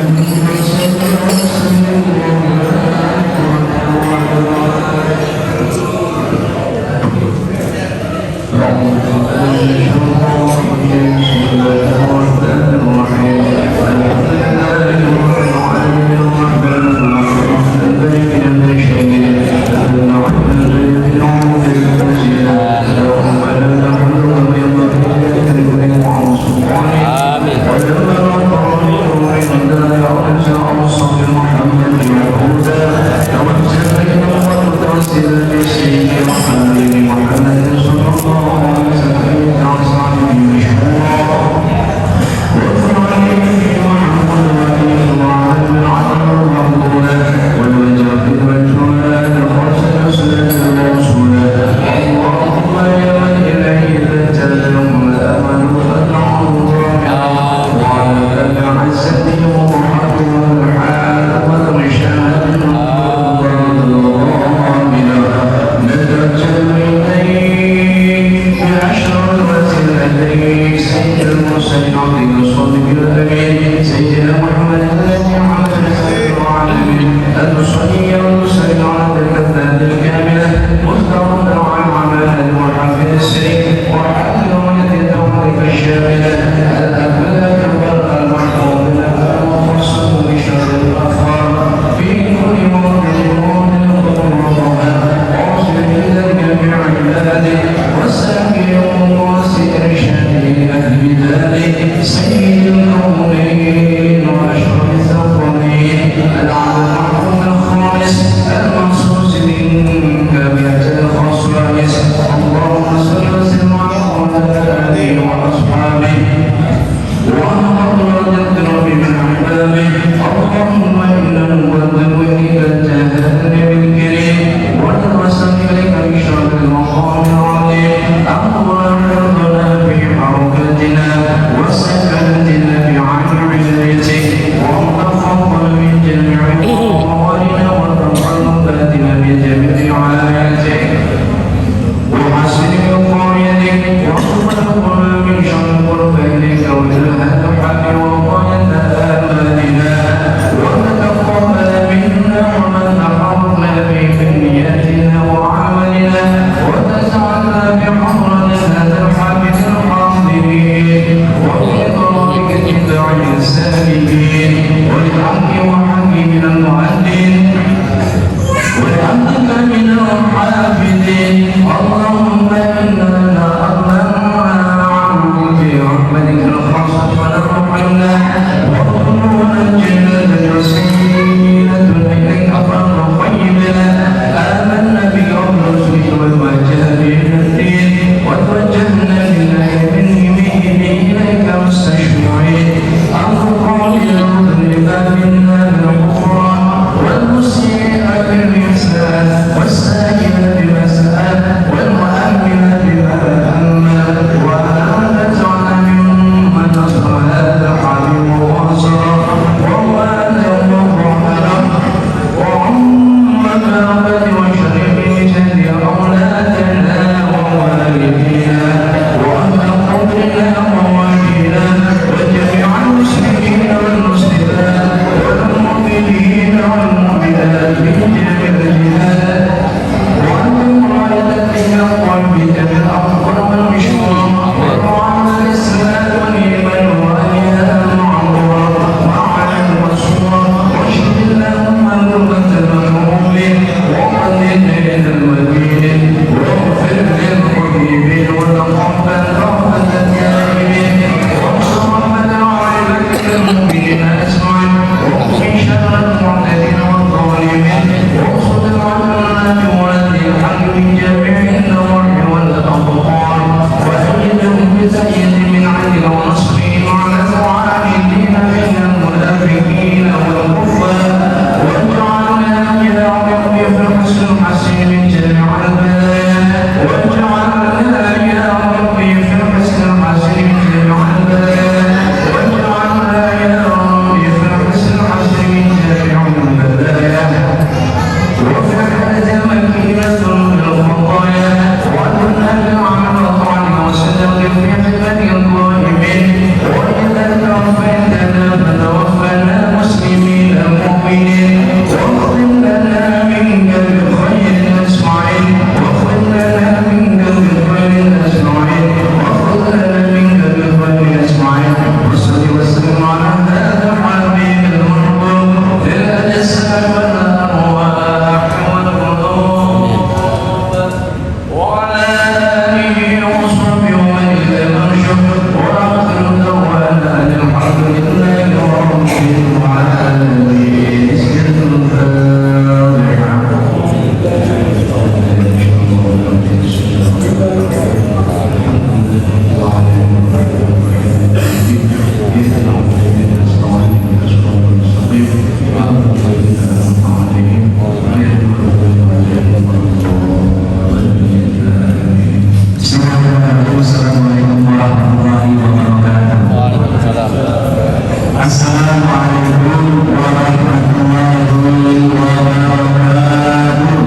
Amin. Assalamualaikum warahmatullahi wabarakatuh. Assalamualaikum warahmatullahi wabarakatuh.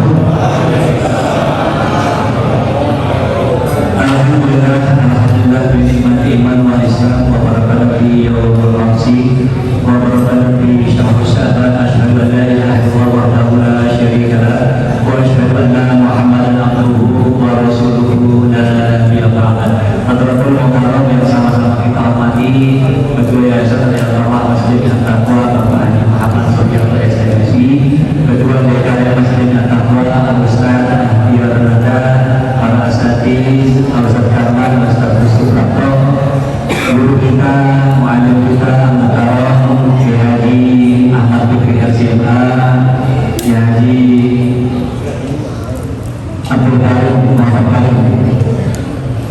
Alhamdulillah binikmati iman wal Islam wa barakatuh yaumul qamsi wa barakatuh syahrul sa'ban asyhadu an la ilaha illallah wahdahu la syarika lah wa asyhadu anna Muhammadan abduhu wa rasuluhu la nabiyya ba'da. Hadratul mukarram yang sama-sama kita hormati Ketua Yayasan Al-Rahmah Masjid At-Taqwa Bapak Haji Muhammad Sugiarto SMSI, Ketua DKM Masjid At-Taqwa Al-Ustaz Ahdiyar Rada, para asatidz, Al-Ustaz Karman, Al-Ustaz Suprapto, guru kita, mu'alim kita, Al-Mukarram Haji Ahmad Fikri SMA, Haji Abdul Karim Muhammad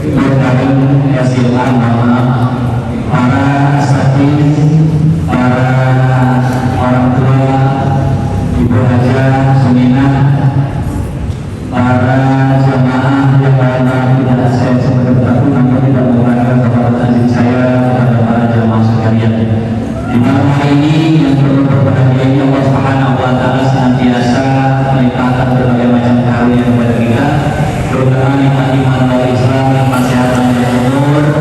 Karim SMA, para asatidz, para orang tua, ibu haja, suminah, para jamaah yang lain tidak saya sebut aku namun tidak mengurangkan kehormatan diri saya kepada para jamaah sekalian. Di malam hari ini yang perlu berbahagia Allah Subhanahu wa taala senantiasa melimpahkan berbagai macam karunia kepada kita, terutama nikmat iman wal Islam, kesehatan dan umur,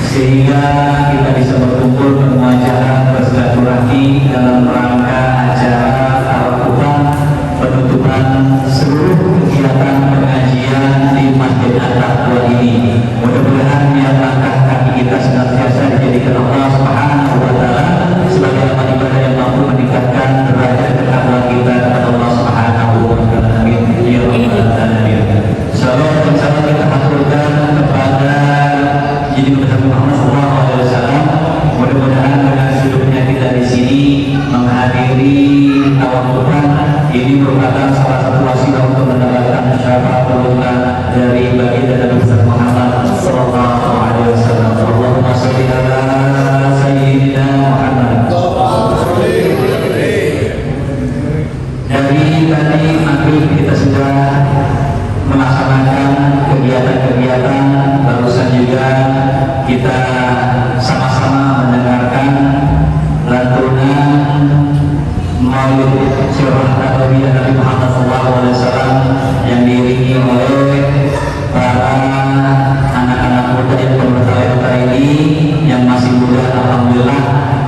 sehingga kita bisa berkumpul bermuajalah bersilaturahmi dalam rangka acara tawakuban penutupan seluruh kegiatan pengajian di Masjid At-Taqwa ini. Mudah-mudahan niat langkah kaki kita senantiasa dijadikan Allah Subhanahu wa taala sebagai amal ibadah yang mampu meningkatkan derajat ketakwaan kita kepada Allah Subhanahu wa taala. Amin ya rabbal alamin. Salam dan salam kita haturkan kepada Jadi Nabi Muhammad SAW. Mudah-mudahan dengan hidupnya kita di sini menghadiri tawakuban ini merupakan salah satu wasilah untuk mendapatkan syafaat berkah dari baginda Nabi Muhammad SAW. Allahumma sholli ala sayyidina Muhammad. Dari tadi maghrib kita sudah melaksanakan kegiatan-kegiatan, barusan juga kita sama-sama mendengarkan lantunan Maulid Sirah Nabawiyah Nabi Muhammad SAW yang diiringi oleh para anak-anak muda yang bertalenta ini yang masih muda. Alhamdulillah,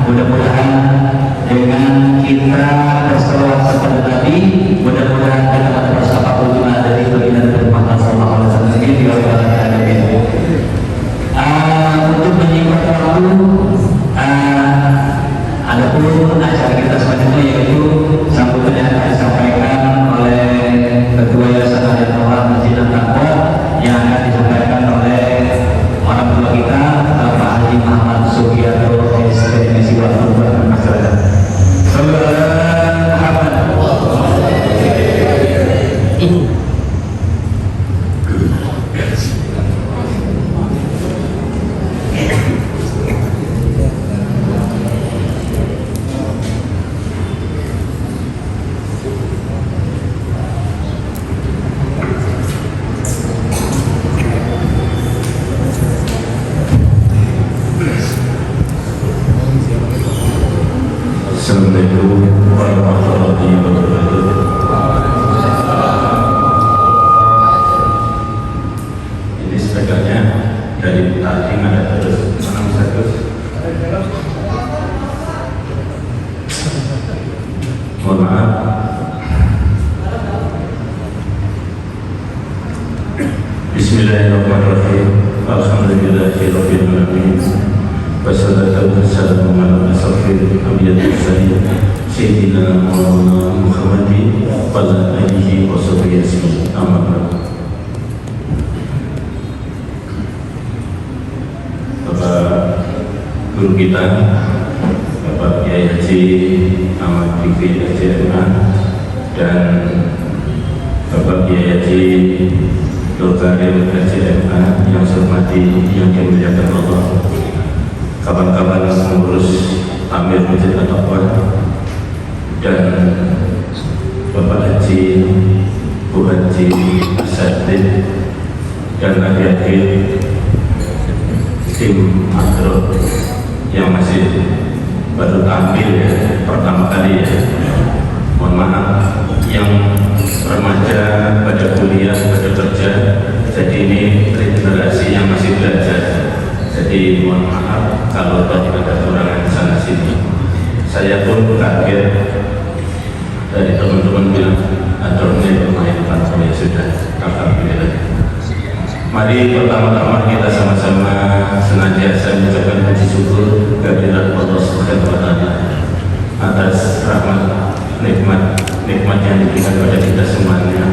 mudah-mudahan dengan kita berselawat kepada Nabi, mudah-mudahan kita mendapat syafaat ulama dari baginda Nabi Muhammad SAW. Ini untuk menyingkat waktu, adapun acara kita selanjutnya yaitu sambutan yang akan disampaikan oleh Ketua Yayasan Al-Rahmah Masjid At-Taqwa yang akan disampaikan oleh orang tua kita Bapak Haji Muhammad Sugiarto SMSI Wakil Gubernur Masyarakat. Assalamualaikum warahmatullahi wabarakatuh. Ini sebagainya dari tadi ada terus mana bisa terus. Mohon maaf. Bismillahirrahmanirrahim. Alhamdulillahirabbil alamin. Wassalatu wassalamu ala asyrafil anbiya'i wal mursalin sayyidina Muhammadin wa ala alihi wa sahbihi ajma'in. Amma ba'd. Bapak guru kita Bapak Kiai Haji Ahmad Fikri SMA dan Bapak Kiai Haji Abdul Karim SMA yang saya hormati, yang dimuliakan Allah, kawan-kawan pengurus Amir Masjid At-Taqwa, dan Bapak Haji, Bu Haji Asatid, dan adik-adik tim Makro yang masih baru tampil ya, pertama kali ya, mohon maaf, yang remaja pada kuliah, pada kerja, jadi ini regenerasi yang masih belajar, jadi mohon maaf kalau tadi ada kekurangan sana sini. Saya pun kaget dari teman-teman bilang adornya lumayan Pak, ya sudah, alhamdulillah. Mari pertama-tama kita sama-sama senantiasa mengucapkan puji syukur kehadirat Allah Subhanahu wa Ta'ala atas rahmat, nikmat yang diberikan pada kita semuanya,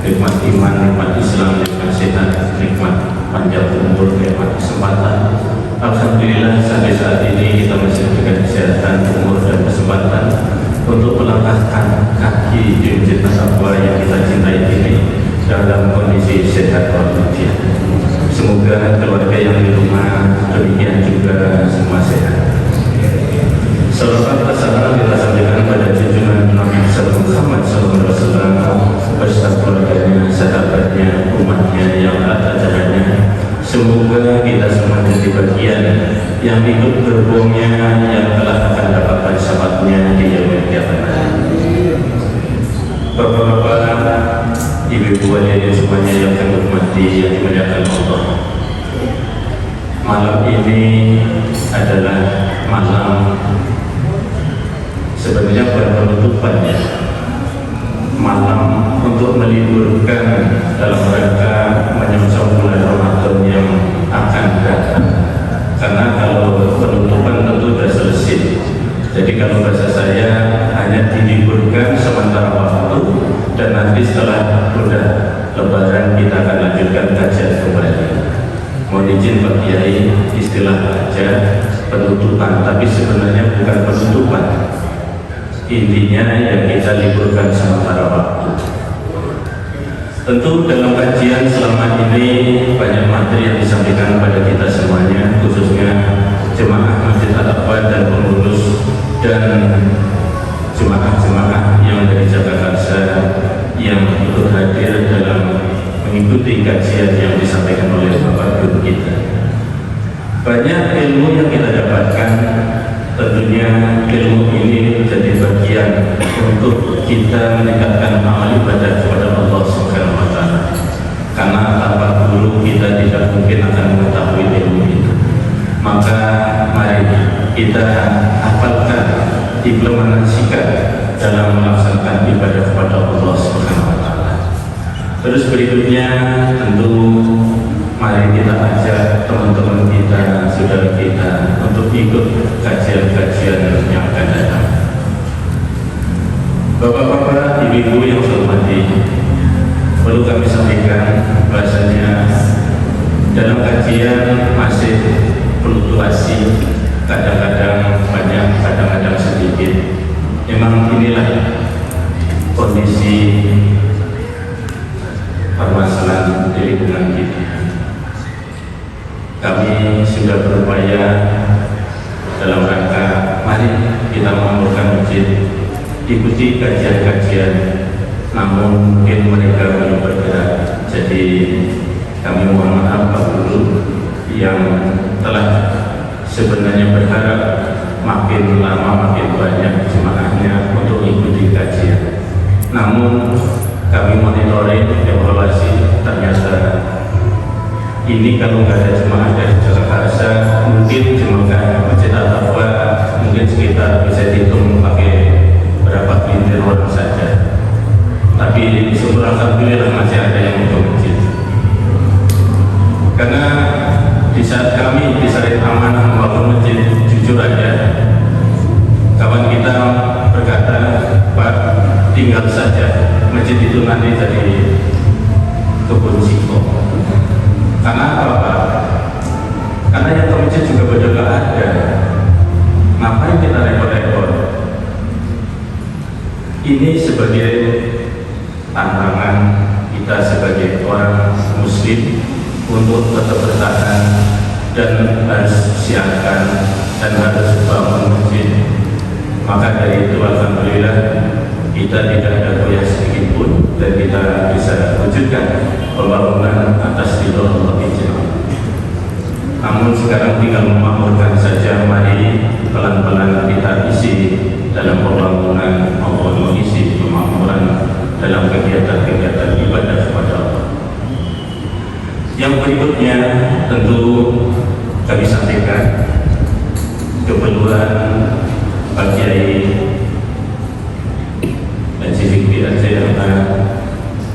nikmat iman, nikmat Islam, nikmat sehat, nikmat panjang umur, nikmat kesempatan. Alhamdulillah sampai saat ini kita masih diberikan kesehatan, umur dan kesempatan untuk melangkahkan kaki di masjid Taqwa yang kita cintai ini dalam kondisi sehat walafiat. Semoga keluarga yang di rumah demikian juga semua sehat. Salawat wassalam kita sampaikan pada junjungan Nabi Muhammad SAW beserta keluarganya, sahabatnya, umatnya yang tak terjadinya. Semoga kita semua jadi bagian yang ikut gerbongnya yang telah akan dapatkan syafaatnya di yaumil qiyamah. Bapak-bapak, ibu-ibu hadirin semuanya yang kami hormati, yang dimuliakan Allah. Malam ini adalah malam sebenarnya bukan penutupannya, malam untuk meliburkan dalam rangka menyongsong bulan Ramadan yang akan datang. Karena kalau penutupan tentu sudah selesai. Jadi kalau bahasa saya hanya diliburkan sementara waktu, dan nanti setelah sudah Lebaran kita akan lanjutkan kajian kembali. Mohon izin Pak Kiai, istilah aja penutupan, tapi sebenarnya bukan penutupan. Intinya yang kita liburkan sementara waktu. Tentu dalam kajian selama ini banyak materi yang disampaikan kepada kita semuanya, khususnya jemaah Masjid At-Taqwa dan pengurus dan jemaah-jemaah yang dari Jakarta yang ikut hadir dalam mengikuti kajian yang disampaikan oleh Bapak Guru kita. Banyak ilmu yang kita dapatkan, tentunya ilmu ini menjadi bagian untuk kita meningkatkan amal ibadah kepada Allah Subhanahu wa Ta'ala. Karena tanpa guru kita tidak mungkin akan mengetahui ilmu itu. Maka mari kita hafalkan, implementasikan dalam melaksanakan ibadah kepada Allah Subhanahu wa Ta'ala. Terus berikutnya tentu mari kita ajak teman-teman kita, saudara kita untuk ikut kajian-kajian yang akan datang. Bapak-bapak, ibu-ibu yang saya hormati, perlu kami sampaikan bahasanya dalam kajian masih fluktuasi, kadang-kadang banyak, kadang-kadang sedikit. Memang inilah kondisi permasalahan di lingkungan kita. Kami sudah berupaya dalam rangka mari kita memakmurkan masjid, ikuti kajian-kajian, namun mungkin mereka belum bergerak. Jadi kami mohon maaf Pak Guru yang telah sebenarnya berharap makin lama makin banyak jemaahnya untuk ikuti kajian. Namun kami monitoring, evaluasi, ternyata ini kalau nggak ada jemaah dari Jakarta, mungkin jemaah Masjid At-Taqwa mungkin sekitar bisa dihitung pakai berapa bintir orang saja. Tapi syukur alhamdulillah masih ada yang untuk masjid. Karena di saat kami disaring amanah membangun masjid, jujur aja, kawan kita berkata, Pak, tinggal saja masjid itu nanti jadi kebun singkong. Karena apa Pak? Karena yang ke masjid juga pada gak ada. Ngapain kita repot-repot? Ini sebagai tantangan kita sebagai orang Muslim untuk tetap bertahan dan harus siapkan dan harus bangun masjid Maka dari itu alhamdulillah kita tidak ada goyah sedikit pun dan kita bisa wujudkan pembangunan atas ridho Allah Ta'ala. Namun sekarang tinggal memakmurkan saja, mari pelan-pelan kita isi dalam pembangunan maupun mengisi pemakmuran dalam kegiatan-kegiatan ibadah kepada Allah. Yang berikutnya tentu kami sampaikan keperluan Pak Kiai dan Civic BRT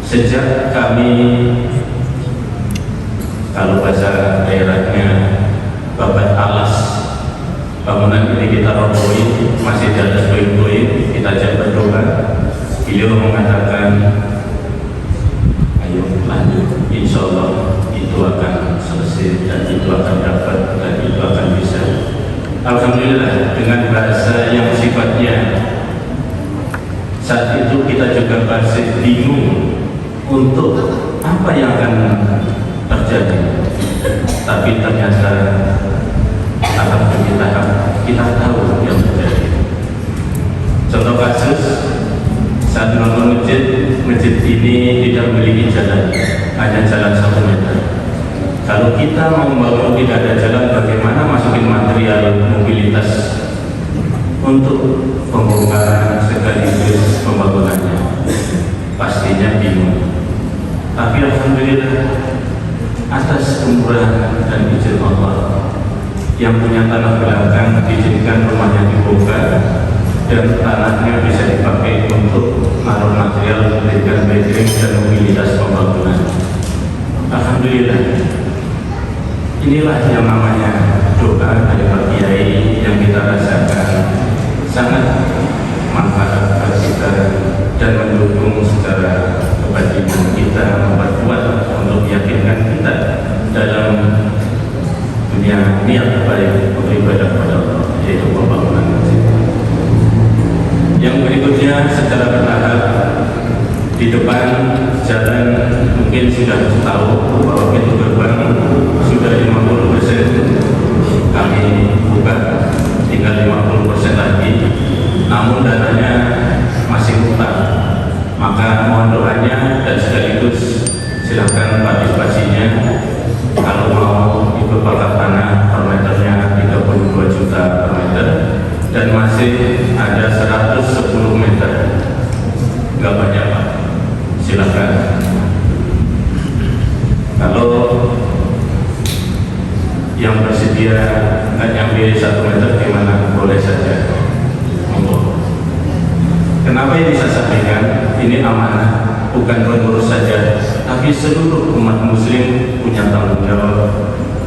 sejak kami, kalau bahasa daerahnya, babat alas bangunan ini kita robohi, masih di atas puing-puing, kita ajak berdoa. Beliau mengatakan, ayo lanjut, insya Allah itu akan selesai dan itu akan dapat dan itu akan bisa. Alhamdulillah, dengan bahasa yang sifatnya saat itu kita juga masih bingung untuk apa yang akan terjadi, tapi ternyata tahap demi tahap kita tahu yang terjadi. Contoh kasus, saat membangun masjid ini tidak memiliki jalan, hanya jalan 1 meter. Kalau kita mau membangun tidak ada jalan, bagaimana masukin material mobilitas untuk pembongkaran sekaligus pembangunannya? Pastinya bingung. Tapi alhamdulillah atas kemurahan dan izin Allah, yang punya tanah belakang diizinkan rumahnya dibongkar dan tanahnya bisa dipakai untuk naruh material, memberikan background dan mobilitas pembangunan. Alhamdulillah, inilah yang namanya doa dari Pak Kiai yang kita rasakan sangat manfaat bagi kita dan mendukung secara kebatinan kita, memperkuat untuk meyakinkan kita dalam dunia niat baik untuk ibadah kepada Allah, yaitu pembangunan masjid. Yang berikutnya secara bertahap, di depan jalan mungkin sudah tahu bahwa pintu gerbang sudah 50% kami buka, tinggal 50% lagi, namun dananya masih utang. Maka mohon doanya dan sekaligus silakan partisipasinya. Kalau mau ikut bakar tanah per meternya 32 juta per meter dan masih ada 110 meter, nggak banyak Pak, silakan. Kalau yang bersedia nggak nyampe 1 meter gimana, boleh saja, monggo. Kenapa ini saya sampaikan? Ini amanah, bukan pengurus saja, tapi seluruh umat muslim punya tanggung jawab,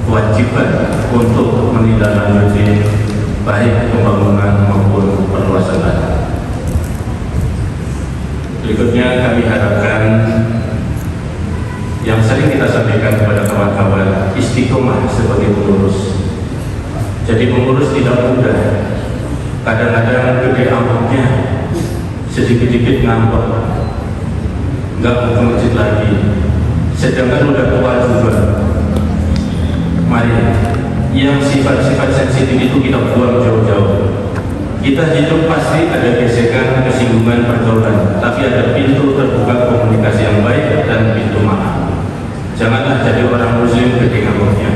kewajiban untuk menindaklanjuti baik pembangunan maupun perluasan lahan. Berikutnya kami harapkan yang sering kita sampaikan kepada kawan-kawan, istiqomah sebagai pengurus. Jadi pengurus tidak mudah, kadang-kadang gede amplopnya, sedikit-sedikit ngambek, nggak mau ke masjid lagi, sedangkan udah tua juga. Mari, yang sifat-sifat sensitif itu kita buang jauh-jauh. Kita hidup pasti ada gesekan, kesinggungan, pergaulan, tapi ada pintu terbuka komunikasi yang baik dan pintu maaf. Janganlah jadi orang muslim gede ngambeknya,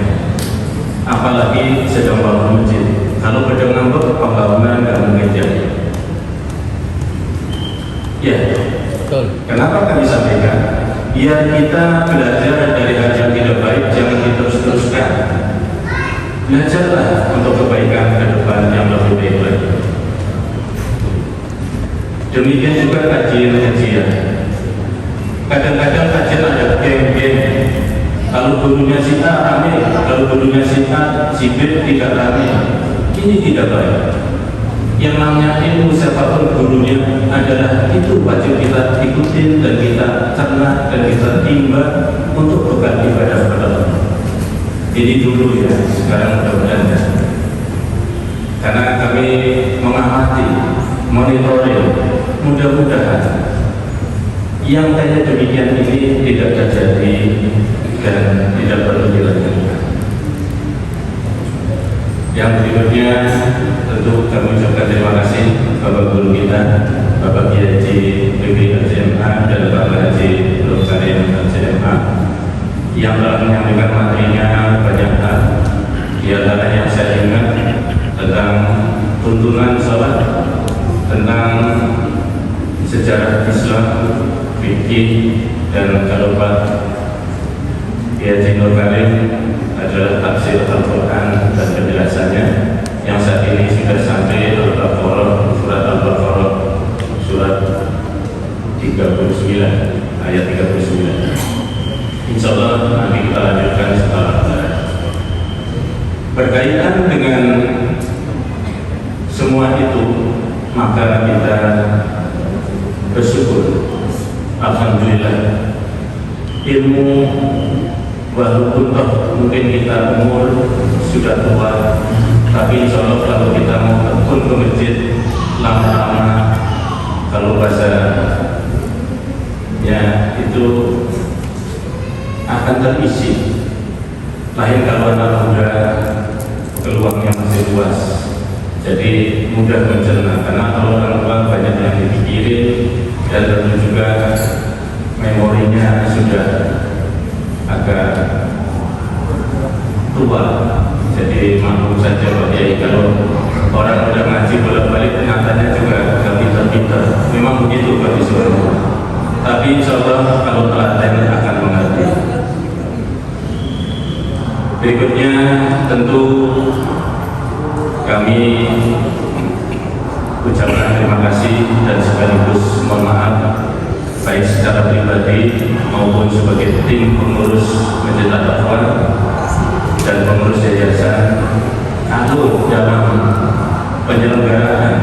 apalagi sedang bangun masjid. Kalau gede ngambek, pembangunan nggak mungkin jadi. Ya, kenapa kami sampaikan? Biar kita belajar dari hal yang tidak baik, jangan diterus-teruskan. Belajarlah untuk kebaikan ke depan yang lebih baik lagi. Demikian juga kajian. Kadang-kadang kajian ada geng-geng. Kalau gurunya si A rame, kalau gurunya si A, si B tidak rame. Ini tidak baik. Yang namanya ilmu siapapun gurunya adalah itu wajib kita ikutin dan kita cerna dan kita timba untuk bekal ibadah kepada Allah. Ini dulu ya, sekarang mudah-mudahan ya. Karena kami mengamati, monitoring, mudah-mudahan yang kayak demikian ini tidak terjadi dan tidak perlu dilakukan. Yang berikutnya tentu kami ucapkan terima kasih Bapak Guru kita, Bapak Kiai Haji BB LCMA dan Bapak Haji Nur Karim LCMA yang telah menyampaikan materinya banyak hal. Di antara yang saya ingat tentang tuntunan sholat, tentang sejarah Islam, fikih, dan kalau Pak Kiai Haji Nur Karim adalah tafsir Al-Quran dan penjelasannya yang saat ini sudah sampai Al-Baqarah, surat Al-Baqarah surat 39 ayat 39. Insya Allah nanti kita lanjutkan setelah berkaitan dengan semua itu, maka kita bersyukur. Alhamdulillah, ilmu walaupun mungkin kita umur sudah tua, tapi insya Allah kalau kita mau tekun ke masjid lama-lama, kalau bahasa ya itu akan terisi. Lain kalau anak muda peluangnya masih luas, jadi mudah mencerna. Karena kalau orang tua banyak yang dipikirin dan tentu juga memorinya sudah agak tua, jadi maklum saja Pak Kiai kalau orang udah ngaji bolak-balik nyatanya juga gak pintar-pintar. Memang begitu Pak Disuruh. Tapi insya Allah kalau telaten akan mengerti. Berikutnya tentu kami ucapkan terima kasih dan sekaligus mohon maaf baik secara pribadi maupun sebagai tim pengurus Masjid At-Taqwa dan pengurus yayasan atau dalam penyelenggaraan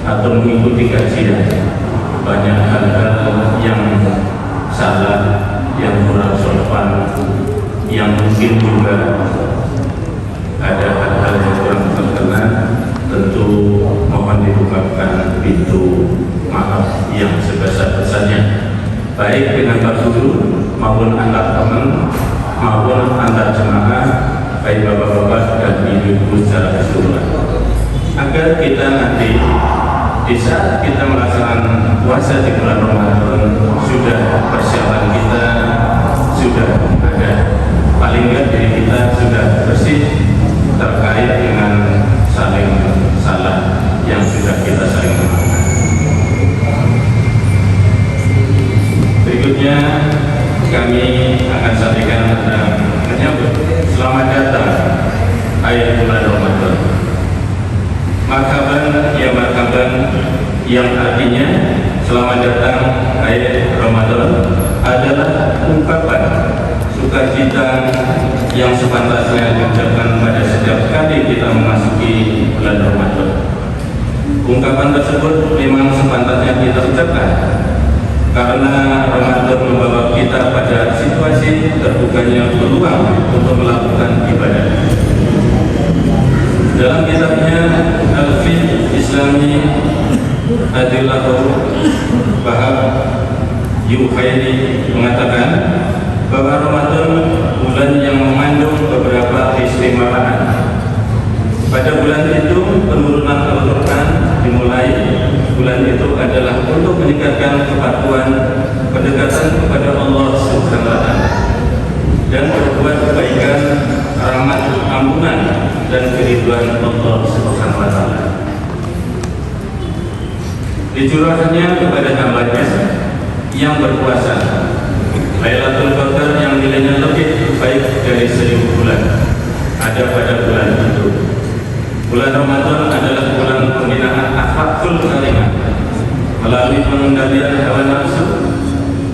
atau mengikuti kajian banyak hal-hal yang salah, yang kurang sopan, yang mungkin juga ada hal-hal yang kurang berkenan. Tentu mohon dibukakan pintu maaf yang sebesar-besarnya, baik dengan Pak Guru maupun antar teman maupun antar jemaah, baik bapak-bapak dan ibu-ibu secara keseluruhan, agar kita nanti di saat kita melaksanakan puasa di bulan Ramadan sudah persiapan kita sudah ada, paling nggak diri kita sudah bersih terkait dengan saling salah yang sudah kita saling memaafkan. Berikutnya kami akan sampaikan tentang menyambut selamat datang akhir bulan Ramadan. Marhaban ya marhaban, yang artinya selamat datang akhir Ramadan adalah ungkapan sukacita yang sepantasnya diucapkan pada setiap kali kita memasuki bulan Ramadan. Ungkapan tersebut memang sepantasnya kita ucapkan karena Ramadan membawa kita pada situasi terbukanya peluang untuk melakukan ibadah. Dalam kitabnya Al-Fiqh Islami Adillahu Bahab Yuhairi mengatakan bahwa Ramadan bulan yang mengandung beberapa keistimewaan. Pada bulan itu penurunan Al-Quran dimulai. Bulan itu adalah untuk meningkatkan kepatuhan, pendekatan kepada Allah Subhanahu wa Ta'ala, dan berbuat kebaikan, rahmat, ampunan, dan keridhaan Allah Subhanahu wa Ta'ala. Dicurahkannya kepada hambanya yang berpuasa Lailatul Qadar yang nilainya lebih baik dari 1000 bulan ada pada bulan itu. Bulan Ramadan adalah bulan pembinaan akhlakul karimah melalui pengendalian hawa nafsu,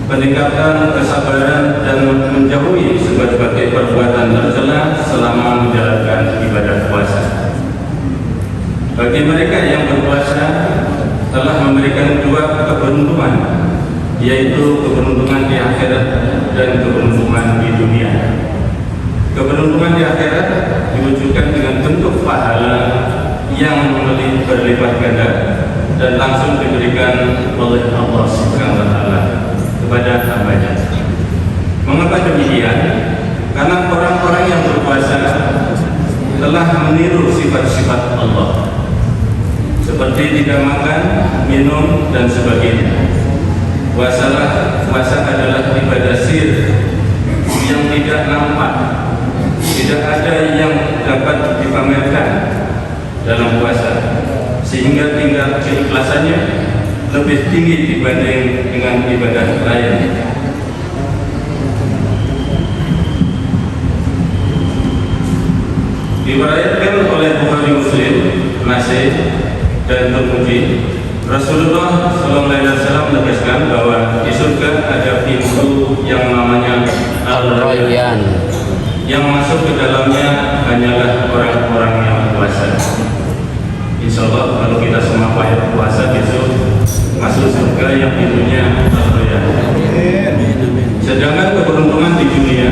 peningkatan kesabaran, dan menjauhi sebagai perbuatan tercela selama menjalankan ibadah puasa. Bagi mereka yang berpuasa telah memberikan dua keberuntungan, yaitu keberuntungan di akhirat dan keberuntungan di dunia. Keberuntungan di akhirat diwujudkan dengan bentuk pahala yang berlipat ganda dan langsung diberikan oleh Allah Subhanahu wa Ta'ala kepada hambanya. Mengapa demikian? Karena orang-orang yang berpuasa telah meniru sifat-sifat Allah, seperti tidak makan, minum, dan sebagainya. Puasa adalah ibadah sir yang tidak nampak, tidak ada yang dapat dipamerkan dalam puasa, sehingga tingkat keikhlasannya lebih tinggi dibanding dengan ibadah lain. Diriwayatkan oleh Bukhari, Muslim, Nasai, dan Tirmidzi, Rasulullah SAW menegaskan bahwa di surga ada pintu yang namanya Al-Rayyan, yang masuk ke dalamnya hanyalah orang-orang yang puasa. Insya Allah kalau kita semua payah puasa besok masuk surga yang pintunya Al-Rayyan. Sedangkan keberuntungan di dunia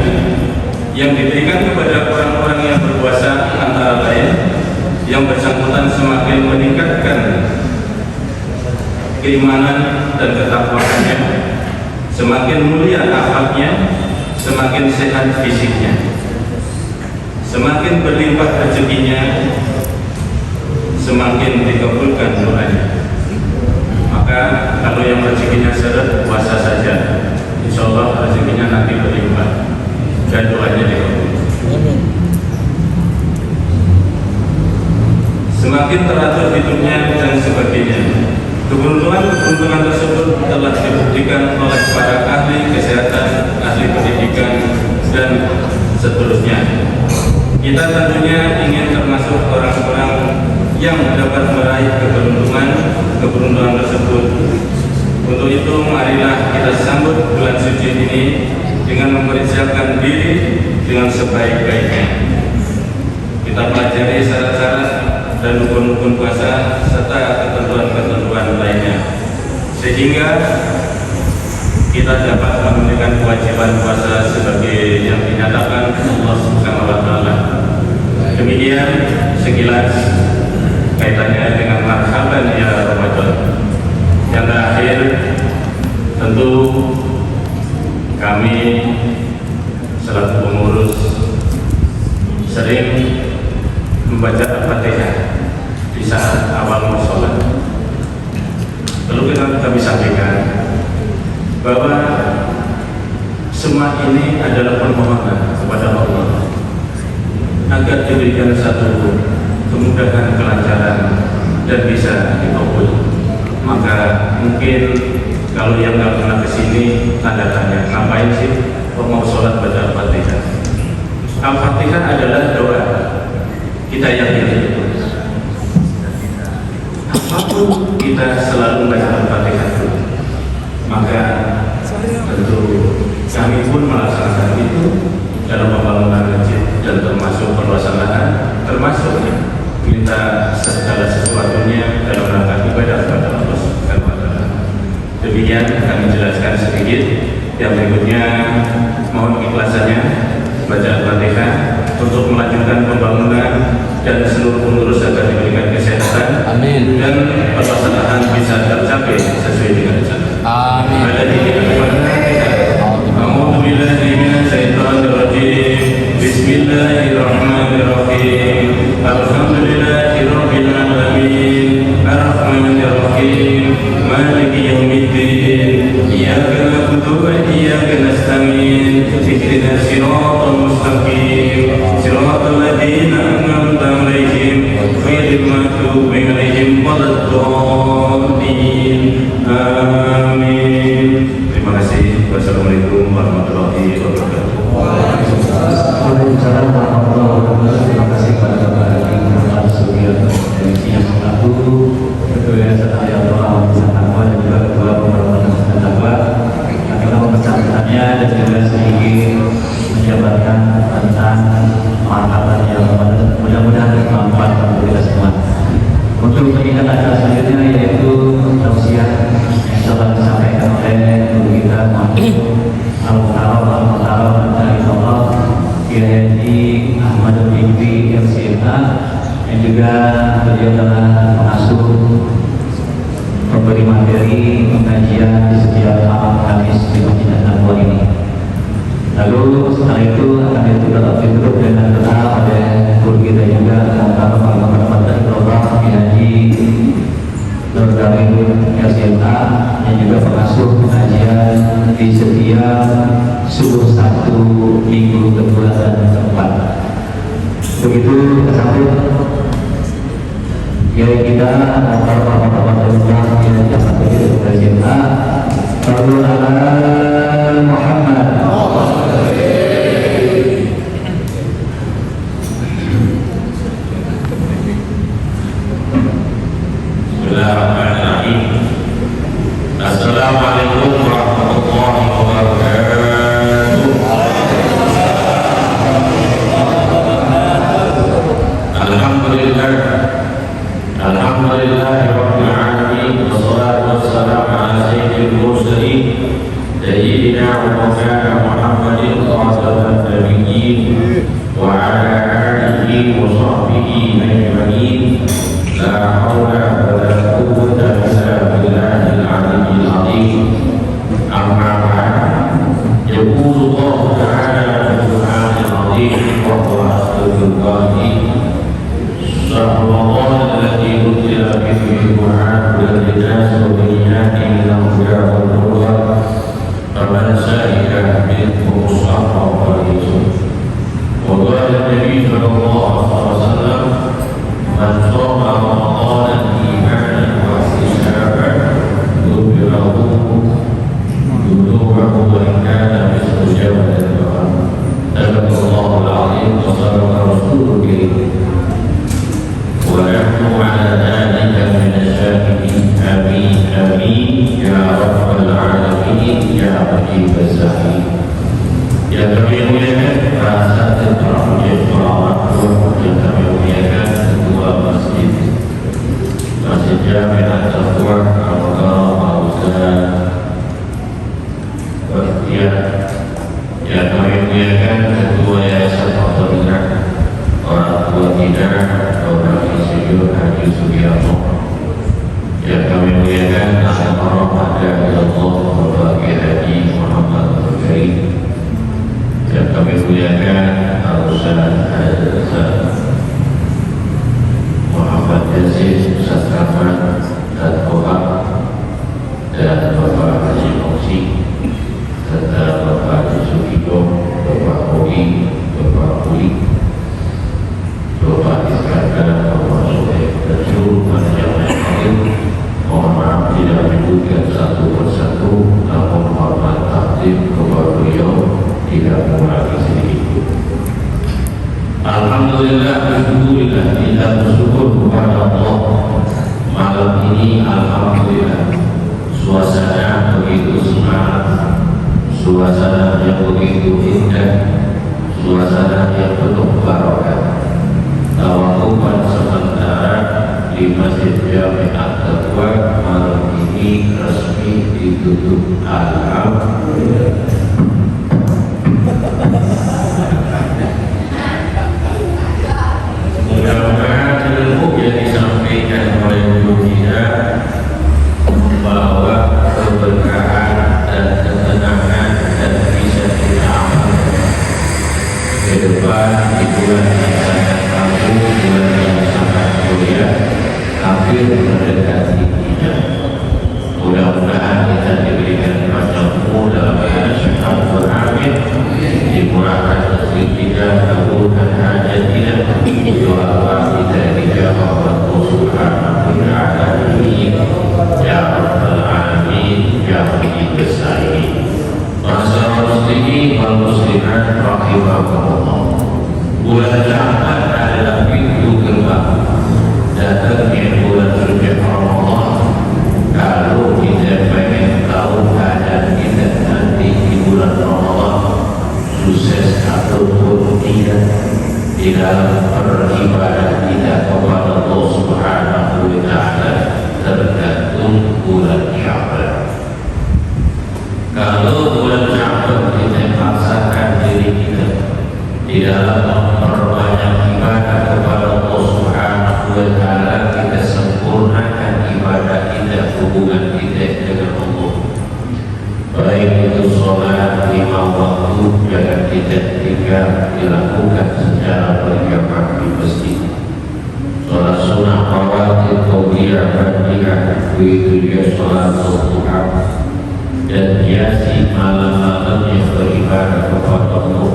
yang diberikan kepada orang-orang yang berpuasa antara lain yang bersangkutan semakin meningkatkan keimanan dan ketakwaannya, semakin mulia akhlaknya, semakin sehat fisiknya, semakin berlimpah rezekinya, semakin dikabulkan doanya. Maka kalau yang rezekinya seret, puasa saja, insya Allah rezekinya nanti berlimpah dan doanya dikabulkan. Semakin teratur hidupnya dan sebagainya. Keberuntungan tersebut telah dibuktikan oleh para ahli kesehatan, ahli pendidikan, dan seterusnya. Kita tentunya ingin termasuk orang-orang yang dapat meraih keberuntungan tersebut. Untuk itu, marilah kita sambut bulan suci ini dengan mempersiapkan diri dengan sebaik-baiknya. Kita pelajari syarat-syarat dan rukun-rukun puasa serta ketentuan-ketentuan lainnya, sehingga kita dapat menunaikan kewajiban puasa sebagai yang dinyatakan Allah Subhanahu wa Ta'ala. Demikian sekilas kaitannya dengan marhaban ya Ramadan. Yang terakhir, tentu kami selaku pengurus sering membaca Al-Fatihah di saat awal mau sholat. Perlu kami sampaikan bahwa semua ini adalah permohonan kepada Allah agar diberikan satu kemudahan, kelancaran, dan bisa dikabul. Maka mungkin kalau yang nggak pernah kesini tanda tanya, ngapain sih kok mau sholat baca Al-Fatihah? Al-Fatihah adalah doa. Kita yakini itu. Apapun kita selalu membaca Al-Fatihah dulu. Maka tentu kami pun melaksanakan itu dalam pembangunan masjid dan termasuk perluasan lahan, termasuk minta segala sesuatunya dalam rangka ibadah kepada Allah Subhanahu wa Ta'ala. Demikian kami jelaskan sedikit. Yang berikutnya mohon keikhlasannya baca Al-Fatihah untuk melanjutkan pembangunan dan seluruh pengurus agar diberikan kesehatan. Amin. Dan permasalahan bisa tercapai sesuai dengan rencana. Amin. Bismillahirrahmanirrahim. Alhamdulillahirabbil alamin. Arrahmanirrahim. Maliki yaumiddin. Iyyaka na'budu wa iyyaka nasta'in. Ihdinas siratal mustaqim. Siratal ladzina an'amta 'alaihim ghairil maghdubi 'alaihim waladdallin. Amin. Terima kasih. Wassalamualaikum warahmatullahi wabarakatuh. Waalaikumsalam warahmatullahi wabarakatuh. Terima kasih kepada Bapak Ibu Sugiyo yang mengaku Ketua Seraya Allah Takwa dan juga Ketua Pemberontakan dan Takwa akan mempercayakannya dan juga sedikit menjabarkan tentang marhaban yang mudah-mudahan bermanfaat untuk kita semua. Untuk meningkat acara selanjutnya yaitu tausiah yang telah disampaikan oleh guru kita Al-Mukarram Al-Mukarram Kiai Haji Ahmad Binti MCMA yang juga beliau telah mengasuh pemberi materi pengajian di setiap malam Kamis di Masjid An-Nabwa ini. Lalu setelah itu akan ditutup dengan doa oleh guru kita juga di setiap subuh Sabtu minggu kedua dan keempat. Begitu kita sambut kiai kita bapak-bapak yang dapat kita Sallu ala Muhammad. Bismillahirrahmanirrahim. Assalamualaikum warahmatullahi wabarakatuh. Alhamdulillah. Alhamdulillahirabbil alamin. Wassalatu wassalamu ala sayyidil mursalin sayyidina wa maulana Muhammadin khataman nabiyyin wa ala alihi wa sahbihi ajma'in. La haula wa la quwwata illa billahil aliyyil azim. Amma ba'd. Yaqulu Allah ta'ala fil Qur'anil azim wa huwa asdaqul qa'ilin. Ramadan alladzi unzila fihi al-Qur'an hudan lin-nas wa bayyinatin minal huda wal furqan. Faman shahida minkum ash-shahra falyasum. Wa qala an-nabiy sallallahu alaihi wasallam man shoma Ramadan imanan wa ihtisaban ghufira lahu dhunubahu wa in kana mithlu jabalin bahar. Sadaqallahu al-'azim wa sadaqa rasulul karim. ونحن على ذلك من الشاهدين. آمين آمين يا رب العالمين يا مجيب السائلين. Yang kami muliakan para satya para mulia ulama, yang kami muliakan ketua masjid Jami' At-Taqwa Al-Ustaz Bahtiar, yang kami muliakan ketua Yayasan Al-Fatihah, orang tua kita Bapak Insinyur Haji Sugiarto, yang kami muliakan Al-Haram Adalah Bapak Haji Muhammad Al-Karim, yang kami muliakan Al-Ustaz Muhammad Yazid Ustaz Rahman dan Kohab, dan Bapak Haji Moksi, serta Bapak Haji Sugito, Bapak Ogi, Bapak Uli, Bapak Iskandar, Bapak Soeb, dan seluruh panitia yang hadir. Mohon maaf tidak menyebutkan satu persatu, namun hormat takdim kepada beliau tidak mengurangi sedikit. Alhamdulillah, alhamdulillah, kita bersyukur kepada Allah. Malam ini alhamdulillah suasana begitu semangat, suasana yang begitu indah, suasana yang penuh barokah. Tawakupan sementara di Masjid Jami' At-Taqwa malam ini resmi ditutup. Alhamdulillah. Mudah-mudahan ilmu yang disampaikan oleh guru kita membawa keberkahan dan ketenangan dan bisa kita amalkan ke depan di bulan yang sangat mampu, bulan yang sangat mulia, hampir mendekati kita. Mudah-mudahan kita diberikan panjang umur dalam keadaan sehat walafiat, dimurahkan rezeki kita, kabulkan hajat kita, doa kita dijawab Allah Subhanahu wa ta'ala. Ya Rabbal Alamin ya Mujib as-Sa'ilin. Masyaallah muslimin wal muslimat rahimakumullah. Bulan Sya'ban adalah pintu gerbang datangnya bulan suci Ramadan. Kalau kita pengen tahu keadaan kita nanti di bulan Ramadan sukses ataupun tidak di dalam beribadah kita kepada Allah Subhanahu wa ta'ala tergantung bulan Sya'ban. Kalau bulan Sya'ban kita paksakan diri kita di dalam memperbanyak ibadah kepada Allah Subhanahu wa ta'ala, kita sempurnakan ibadah kita, hubungan kita dengan Allah, baik itu sholat 5 waktu jangan tidak tinggal dilakukan secara berjamaah di masjid. Sholat sunnah rawatib qabliyah ba'diyah, begitu juga sholat duha, dan hiasi malam-malam yang beribadah kepada Allah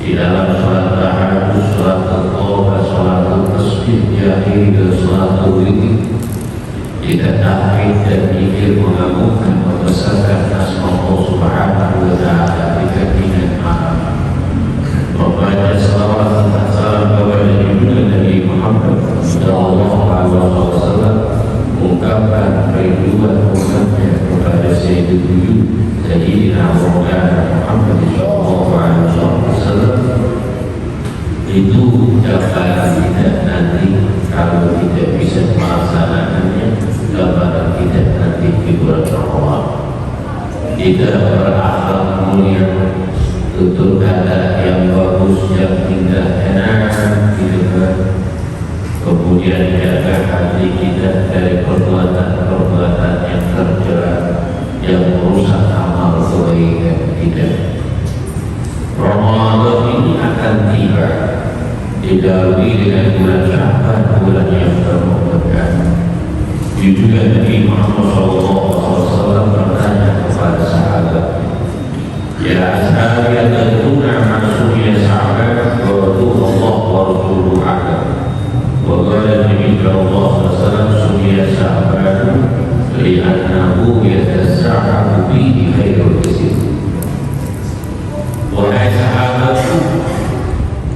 di dalam sholat tahajud, sholat duha, sholat tasbih, jahil, sholat witir, kita tahmid dan zikir mengagungkan membesarkan nama Allah Subhanahu wa Ta'ala di keinginan malam, membaca salawat dan salam kepada Nabi Muhammad sallallahu alaihi wasallam, mengungkapkan kerinduan umatnya kepada Sayyidul Wujud Sayyidina Muhammad sallallahu alaihi wasallam. Itu ucapan kita nanti kalau tidak bisa melaksanakannya kepada kita nanti di bulan Ramadan. Kita berakhlak mulia, tutur kata yang bagus, yang indah, enak didengar, kemudian jaga hati kita dari perbuatan-perbuatan yang tercela, yang merusak amal kebaikan kita. Ramadan ini akan tiba, didahului dengan bulan Sya'ban, bulan yang berberkah. Juga Nabi Muhammad SAW bertanya kepada sahabat, ya ashabi atadruna ma su'ila Sya'ban wa Allah wa rasuluhu a'lam. Wa qala Nabi SAW su'ila Sya'ban li'annahu yatasa'abu bihi khairul katsir. Wahai sahabatku,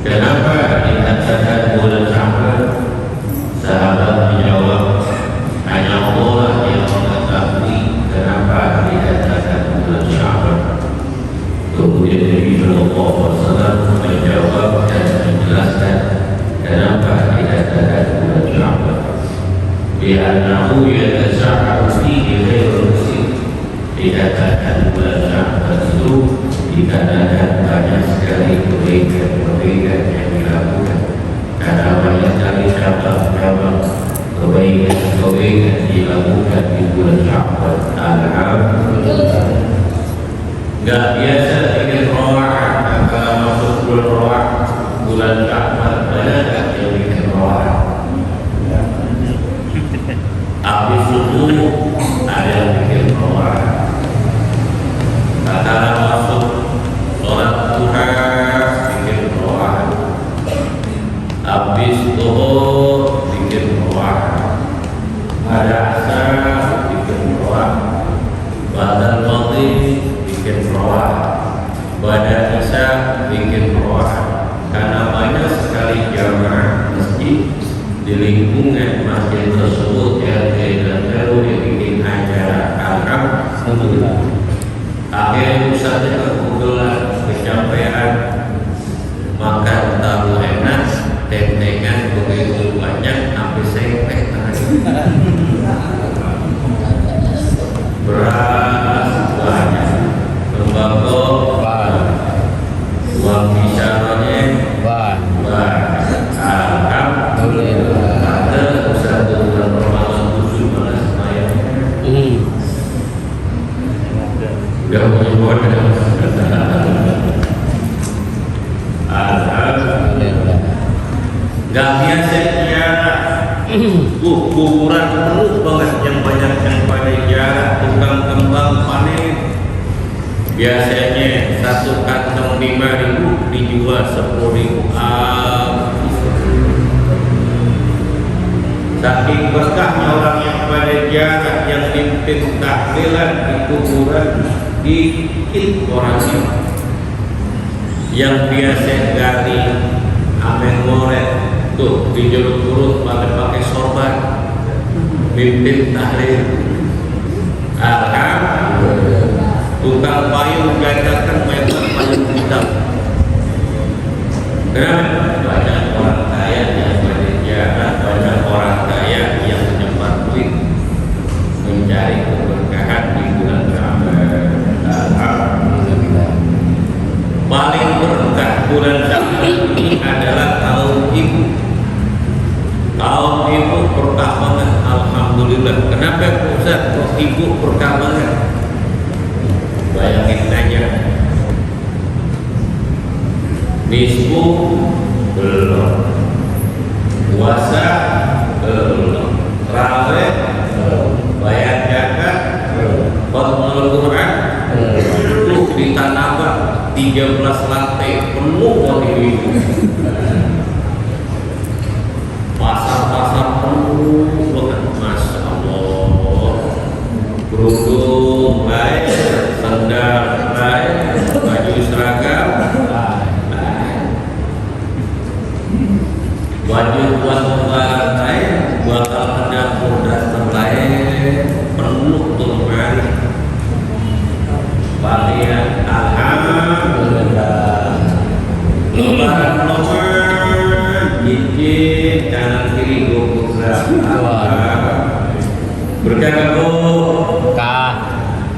kenapa dikatakan bulan Sya'ban? Sahabat menjawab, hanya Allah yang mengetahui kenapa dikatakan bulan Sya'ban. Kemudian Nabi SAW menjawab dan menjelaskan kenapa dikatakan bulan Sya'ban. Li'annahu yatasa'abu fihi khairul katsir. Dikatakan bulan Sya'ban itu dikarenakan banyak sekali kebaikan-kebaikan yang dilakukan, karena banyak sekali cabang-cabang kebaikan-kebaikan dilakukan di bulan Sya'ban. Alhamdulillah. Gak biasa bikin ro'ah, kalau masuk bulan ro'ah, bulan Sya'ban, banyak gak yang bikin ro'ah. Habis subuh ada yang bikin ro'ah. Sekarang masuk sholat duha bikin ro'ah, habis zuhur bikin ro'ah, pada asar bikin ro'ah, pada maghrib bikin ro'ah, pada isya bikin ro'ah. Karena banyak sekali jamaah masjid di lingkungan masjid tersebut yang baru dibikin acara alhamdulillah. Akhirnya usahanya keguguran, kecapean, makan terlalu enak, tentengan begitu banyak, sampai sepek beras banyak, tembakau uang bicaranya alhamdulillah. Ada usaha bulan Ramadan 17 semayang. Udah menyebut alhamdulillah. Gak biasanya kuburan terus banget yang banyak yang pada jarak, tukang kembang panen. Biasanya satu kantong 5.000 dijual 10.000. Saking berkahnya orang yang pada jarak, yang mimpin tahlilan di kuburan, dikit orangnya. Yang biasa gali amen ngoret tuh di jeruk purut pakai sorban, mimpin tahlil. Alhamdulillah. Tukang payung gandakan memang payung hitam. Kenapa? Banyak orang kaya yang berjalan, banyak orang kaya yang menyebar duit mencari keberkahan di bulan Ramadan. Alhamdulillah. Paling berkah bulan Ramadan ini adalah tahun ibu. Tahun ibu berkah banget, alhamdulillah. Kenapa Ustaz kok ibu berkah banget? Bayangin aja, nisfu belum, puasa belum, raweh belum, bayar zakat, khatmul Quran belum. di Tanah Abang 13 lantai penuh waktu itu. Pasar-pasar penuh banget, Masya Allah. Kerudung baik, sandal baik, baju seragam baik, baju buat lebaran baik, bakal ada datang baik, penuh tuh hari. Bagian alhamdulillah. Lebaran nomor izin kanan kiri gua berkah kamu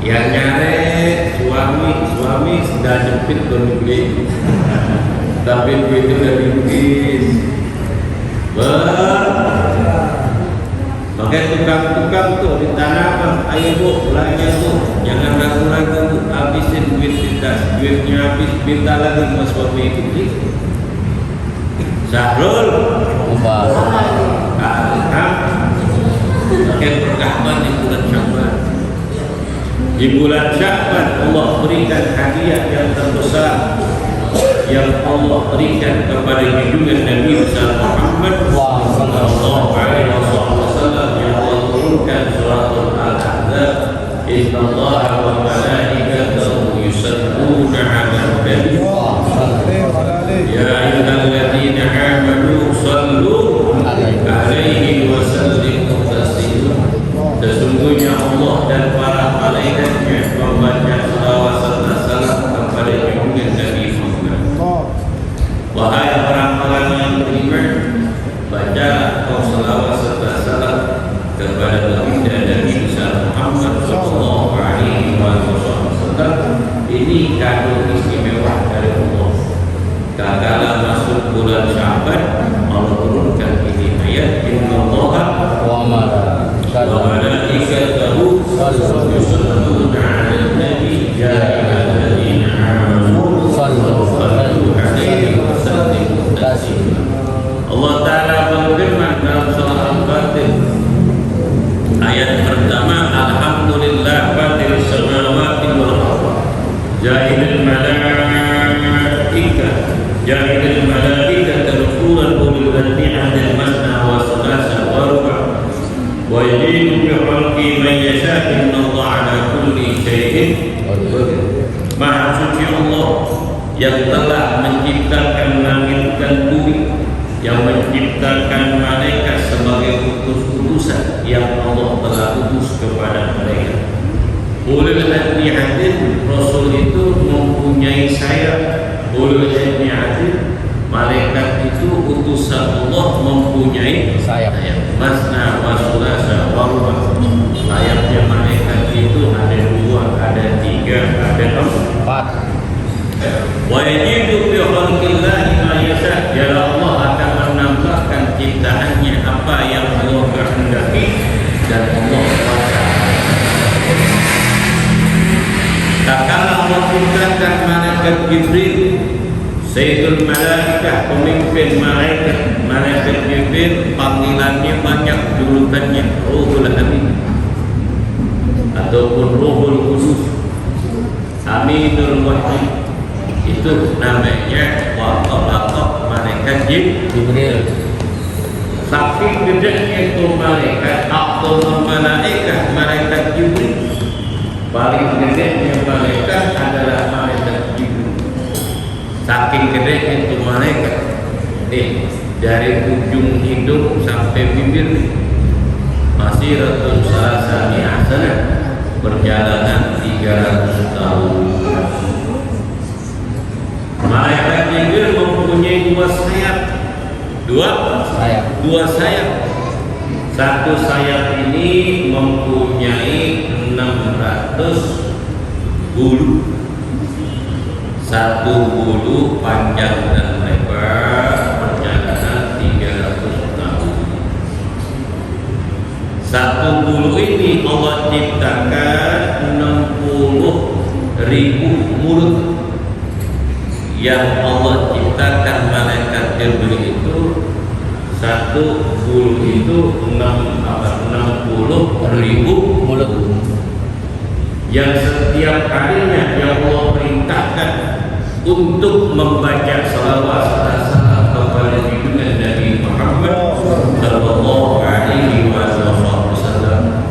yang nyari suami sudah jepit berbeli tapi duit itu dari duit makanya tukang-tukang tuh di tanah Abang, ayo bu belanja tuh, jangan ragu-ragu habisin duit kita, duitnya habis minta lagi sama suami itu. Syahrul pakai berkahman di bulan Sya'ban. Di bulan Sya'ban Allah berikan hadiah yang terbesar yang Allah berikan kepada junjungan Nabi besar Muhammad sallallahu alaihi wasallam yang Allah turunkan surat Al-Ahzab, innallaha wa malaikatahu yusalluna 'alan nabi ya ayyuhalladzina amanu sallu alaihi wa sallimu taslima. Sesungguhnya Allah dan para malaikatnya membaca selawat serta salam kepada junjungan Nabi Muhammad. Wahai orang-orang yang beriman, bacalah kau selawat serta salam kepada baginda Nabi besar Muhammad sallallahu alaihi wasallam. Ini kado istimewa dari Allah. Kala masuk bulan Sya'ban, Allah turunkan ini ayat, innallaha wa malaikatahu yusalluna 'alan nabi ya ayyuhalladzina amanu sallu alaihi wa sallimu taslima. Allah Ta'ala berfirman dalam surah Al-Fatir ayat pertama, alhamdulillah fatiris samawati wal ardh ja'ilul malaikata rusulan ulil ni'matil masna wa thulatha wa ruba' wa yajidu bi khalqi man yasha' innallaha 'ala kulli syai'in qadir. Maha suci Allah yang telah menciptakan langit dan bumi, yang menciptakan malaikat sebagai utus-utusan yang Allah telah utus kepada mereka. Ulul ni'matil, Rasul itu mempunyai sayap. Ulul ni'matil, malaikat itu utusan Allah mempunyai sayap. Masna wa thulatha wa ruba'. Sayapnya malaikat itu ada 2, ada 3, ada 4. Wa yajidu bi khalqillahi ma yasha'. Ya Allah akan menambahkan ciptaannya apa yang Allah kehendaki dan Allah kuasa. Tak kala Allah turunkan malaikat Jibril, Sayyidul Malaikah, pemimpin malaikat. Malaikat Jibril panggilannya banyak, julukannya Ruhul Amin ataupun Ruhul Qudus, Aminul Wahyi. Itu namanya wakaf malaikat Jibril. Saking gedenya itu malaikat atau malaikat Jibril. Paling gedenya malaikat adalah malaikat Jibril. Saking gedenya itu malaikat. Nih, dari ujung hidung sampai bibir nih, masih ratus salasani asana, perjalanan 300 tahun. Malaikat Jibril mempunyai 2 sayap. Dua sayap. Satu sayap ini mempunyai 600 bulu. Satu bulu panjang dan lebar, perjalanan 300 tahun. Satu bulu ini Allah ciptakan 60.000 mulut. Yang Allah ciptakan malaikat Jibril itu, satu bulu itu 60.000 mulut. Yang setiap harinya yang Allah perintahkan untuk membaca salawat serta salam kepada junjungan Nabi Muhammad sallallahu alaihi wasallam.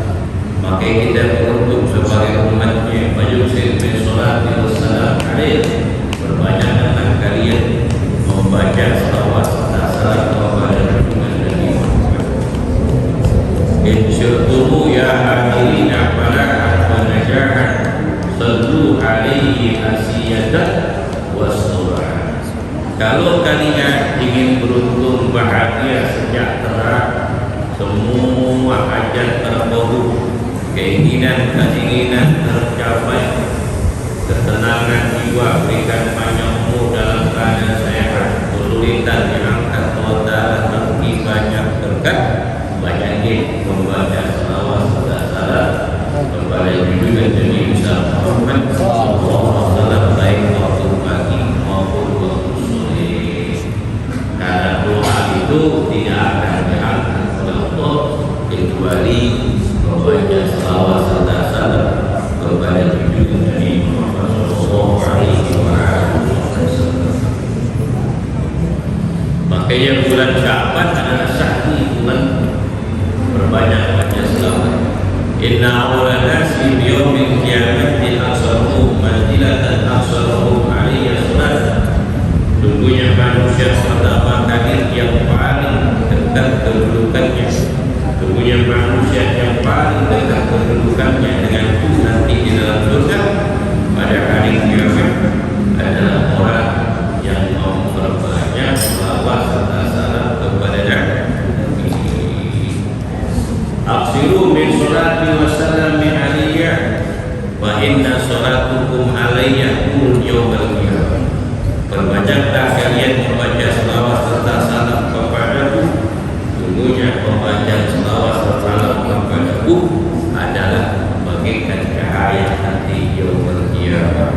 Maka kita beruntung sebagai umatnya menyusul bersolat dan salam alaihi, berbanyaklah kalian membaca salawat serta salam kepada junjungan Nabi Muhammad. Insyaallah ya hadirin falahan wa najahan sallu alaihi asiyatan wassalam. Kalau kalian ingin beruntung, bahagia, sejahtera, semua hajat terkabul, keinginan tercapai, ketenangan jiwa berikan banyak umur dalam keadaan sehat, kesulitan diangkat Allah, rezeki banyak berkat, banyakin membaca salawat serta salam kepada junjungan Nabi Muhammad sallallahu alaihi wasallam, baik waktu pagi maupun waktu sore. Karena doa itu tidak akan diangkat oleh Allah kecuali membaca salawat serta salam kepada junjungan Nabi Muhammad sallallahu alaihi wasallam. Makanya bulan Sya'ban adalah satu bulan berbanyak-banyak selawat. Inna awwala nasi biyawmil qiyamati aksaruhum manzilatan aksaruhum alaiya salat. Sungguhnya manusia pertama kali yang paling dekat kedudukannya, sungguhnya manusia yang paling dekat kedudukannya denganku nanti di dalam surga pada hari kiamat adalah orang yang memperbanyak selawat serta salam kepada Nabi. Aksiru min salati wa salami alaiya wa inna salatukum alaiya kul yawmal qiyamah. Perbanyaklah kalian membaca selawat serta salam kepadaku. Sungguhnya membaca selawat serta salam kepadaku adalah bagaikan cahaya nanti yawmal qiyamah.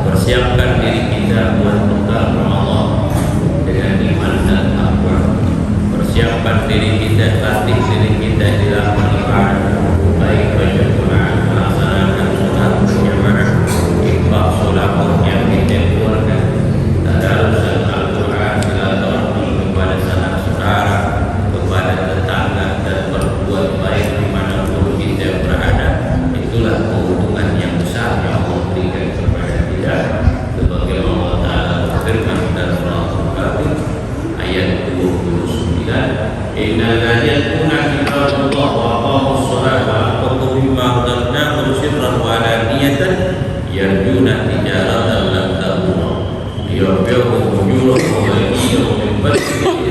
Persiapkan diri kita buat bekal Allah dengan iman dan takwa. Persiapkan diri kita, latih diri kita di dalam beribadah, baik baca Quran, melaksanakan sholat berjamaah, infak sedekah yang kita keluarkan, tadarusan Al-Quran, silaturahmi kepada sanak saudara, kepada tetangga, dan berbuat baik dimanapun kita berada. Itulah keuntungan yang besar yang Allah berikan kepada kita. Sebagai Allah Ta'ala berfirman dalam surah Al-Fatih ayat 29, innal ladzina yatquna kitabullah wa aqamus sholata wa anfaqu mimma razaqnahum sirran wa alaniyatan yarjuna tijaratan lan tabur liyuwaffiqahum ujurahum wa yahdihim min fadlihi.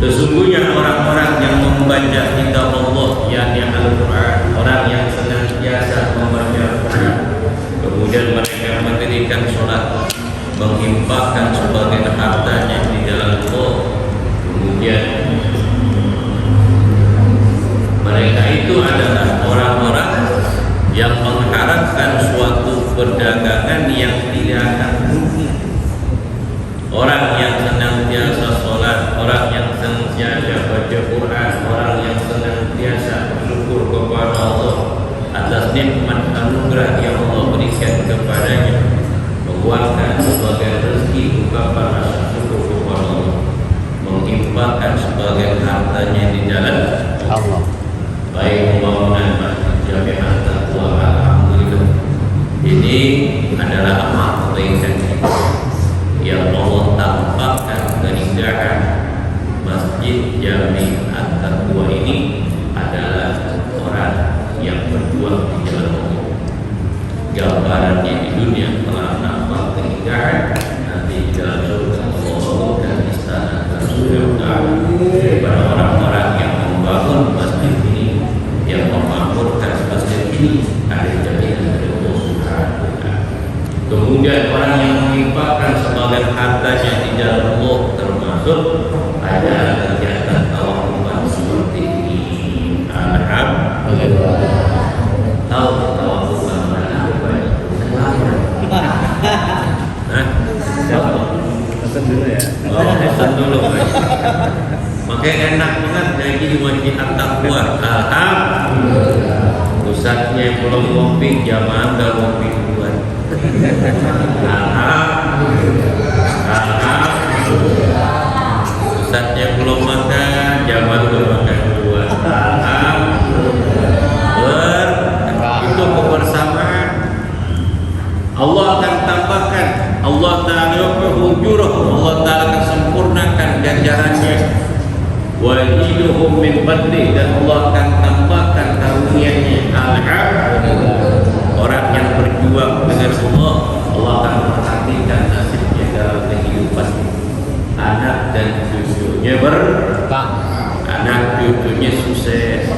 Sesungguhnya orang-orang yang membaca kitab Allah, yakni Al-Quran, orang yang senantiasa membaca Al-Quran, kemudian mereka mendirikan sholat, menginfakkan sebagian hartanya di jalan Allah, kemudian mereka itu adalah orang-orang yang mengharapkan suatu perdagangan yang tidak akan rugi. Orang yang senantiasa sholat, orang yang senantiasa baca Quran, orang yang senantiasa bersyukur kepada Allah atas nikmat anugerah yang Allah berikan kepadanya, mengeluarkan sebagai rezeki ungkapan rasa syukur kepada Allah, menginfakkan sebagai hartanya di jalan Allah, baik pembangunan masjid jamiah taqwa, alhamdulillah. Ini adalah amal kebaikan yang Allah tampakkan keindahan masjid jamiah taqwa ini adalah orang yang berjuang di jalan Allah. Gambarannya di dunia telah nampak keindahan, nanti di dalam surga Allah dan istana surga daripada orang-orang yang membangun masjid ini, yang memakmurkan masjid ini ada jaminan dari Allah Subhanahu wa Ta'ala. Kemudian orang yang menginfakkan sebagian hartanya di jalan Allah, termasuk ada kegiatan tawafukan seperti ini. Alhamdulillah. Tahu tawafukan mana? Pesan dulu ya. Pesan dulu. Makanya enak banget lagi di Masjid At-Taqwa. Alhamdulillah. Pusatnya belum ngopi, jamaah udah ngopi. Ustaznya belum makan, jamaah belum makan dua. Itu kebersamaan. Allah akan tambahkan, Allah Ta'ala Allah Ta'ala akan sempurnakan ganjarannya. Wa yaziduhum min fadli, dan Allah akan tambahkan karunia-Nya. Orang yang berjuang dengan Allah, Allah akan perhatikan nasibnya dalam kehidupan. Anak dan cucunya berkah, anak cucunya sukses,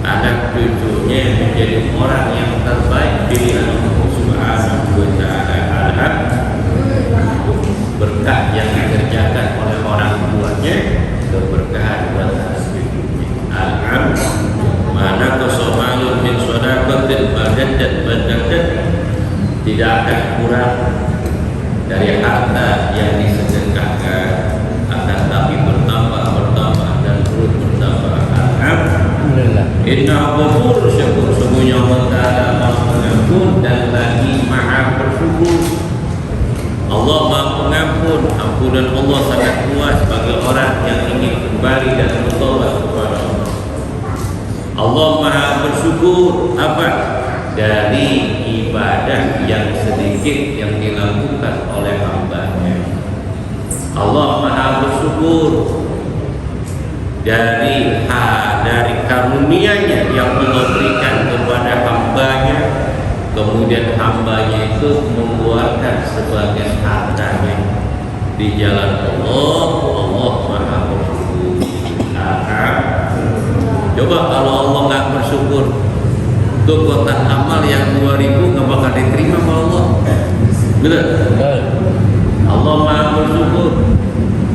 anak cucunya menjadi orang yang terbaik pilihan Allah Subhanahu wa Ta'ala. Berkah yang dikerjakan oleh orang tuanya, keberkahan buat anak cucunya. Mana kosomalun min shadaqatin badadat tidak akan kurang dari harta yang disedekahkan, akan tapi bertambah dan terus bertambah. Alhamdulillah. Inna ghafur syakur, sesungguhnya Allah Ta'ala Maha Pengampun dan lagi Maha Bersyukur. Allah Maha Pengampun, ampunan Allah sangat luas bagi orang yang ingin kembali dan bertobat kepada Allah. Allah Maha Bersyukur apa? Dari ibadah yang sedikit yang dilakukan oleh hamba-Nya. Allah Maha Bersyukur dari karunia-Nya yang Allah berikan kepada hamba-Nya, kemudian hamba-Nya itu mengeluarkan sebagian hartanya di jalan Allah. Allah Maha Bersyukur. Coba kalau Allah nggak bersyukur, tuh kotak amal yang 2000 nggak bakal diterima sama Allah. Betul? Allah Maha Bersyukur.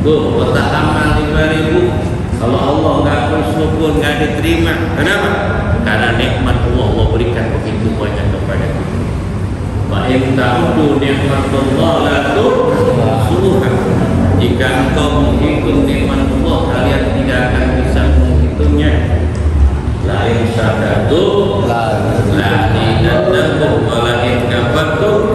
Tuh kotak amal 5000, kalau Allah nggak bersyukur nggak diterima. Kenapa? Karena nikmat Allah berikan begitu banyak kepada kita. Wa in ta'udu nikmatullah la tuhsuha. Jika engkau menghitung nikmat Allah, kalian tidak akan bisa menghitungnya. Lain syadatu la dinadakum wa la in kafartum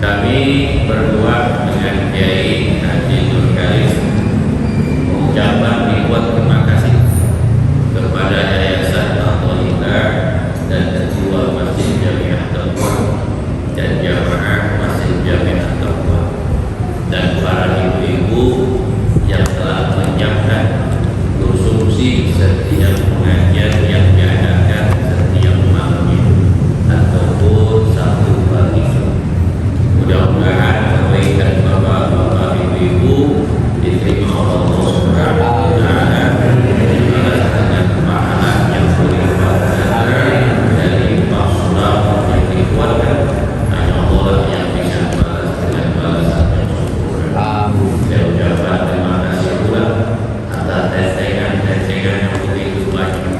kami berdua dengan Kiai Haji Nur Karim mengucapkan ribuan terima kasih kepada Yayasan Al-Thayyibah dan Ketua Masjid Jamiah Taqwa dan Jamaah Masjid Jamiah Taqwa dan para ibu-ibu yang telah menyiapkan konsumsi setiap pengajian yang diadakan setiap malamnya ataupun satu pagi. Mudah-mudahan kebaikan bapak-bapak ibu-ibu diterima oleh Allah Subhanahu wa Ta'ala dengan pahala yang berlipat dari maksudnya yang dikeluarkan. Hanya Allah yang bisa balas dengan balasan yang sempurna. Saya ucapkan terima kasih pula atas tentengan yang begitu banyak.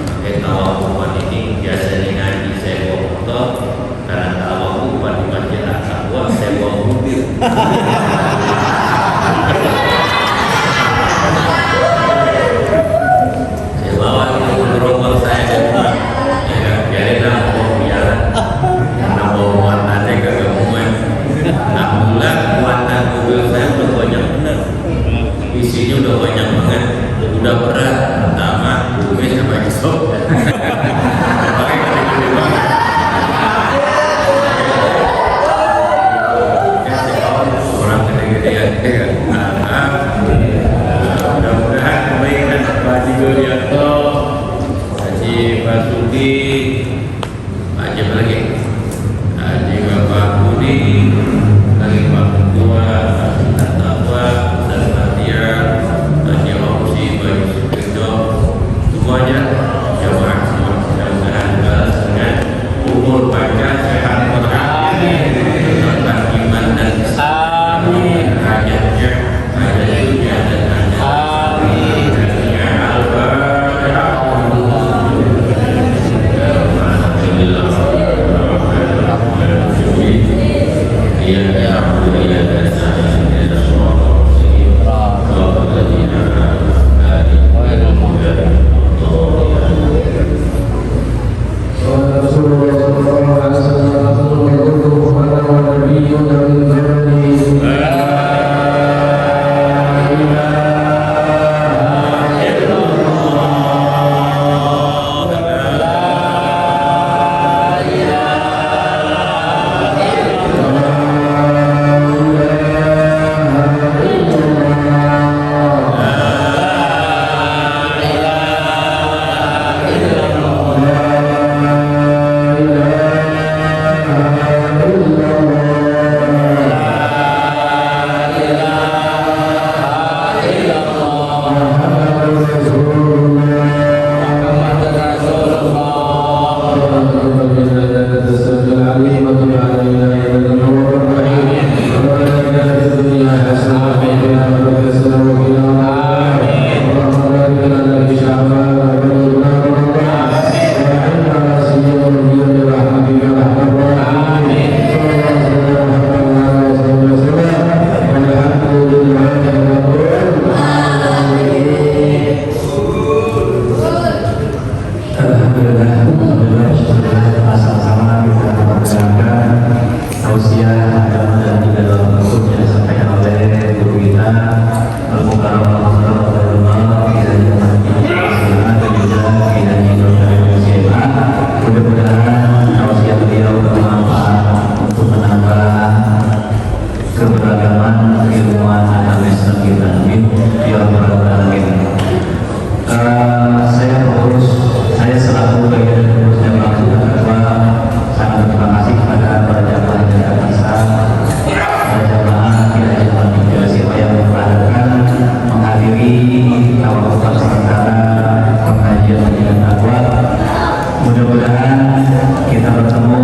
kita bertemu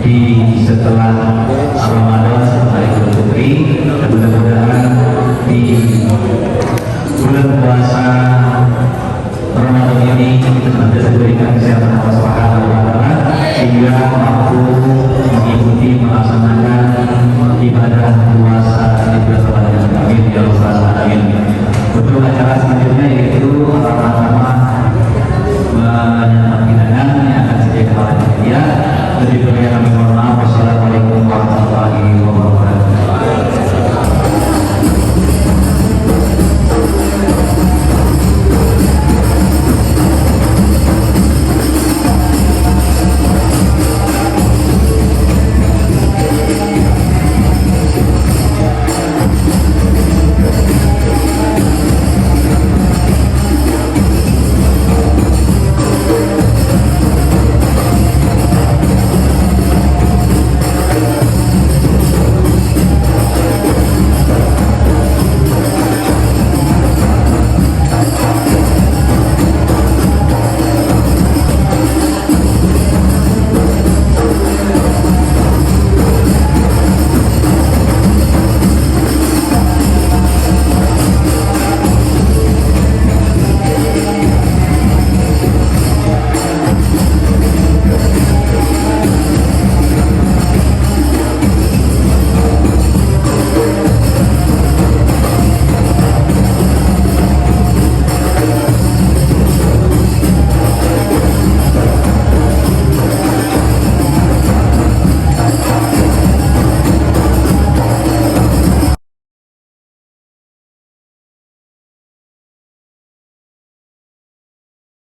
di setelah Ramadan, setelah Idul Fitri, dan mudah-mudahan di bulan puasa Ramadan ini kita senantiasa diberikan kesehatan Allah Subhanahu wa Ta'ala sehingga mampu mengikuti melaksanakan ibadah puasa di bulan Ramadan. Amin ya rabbal alamin. Untuk acara selanjutnya yaitu pertama-tama menyantap hidangan yang akan disediakan oleh panitia. Lebih banyak kami mohon maaf.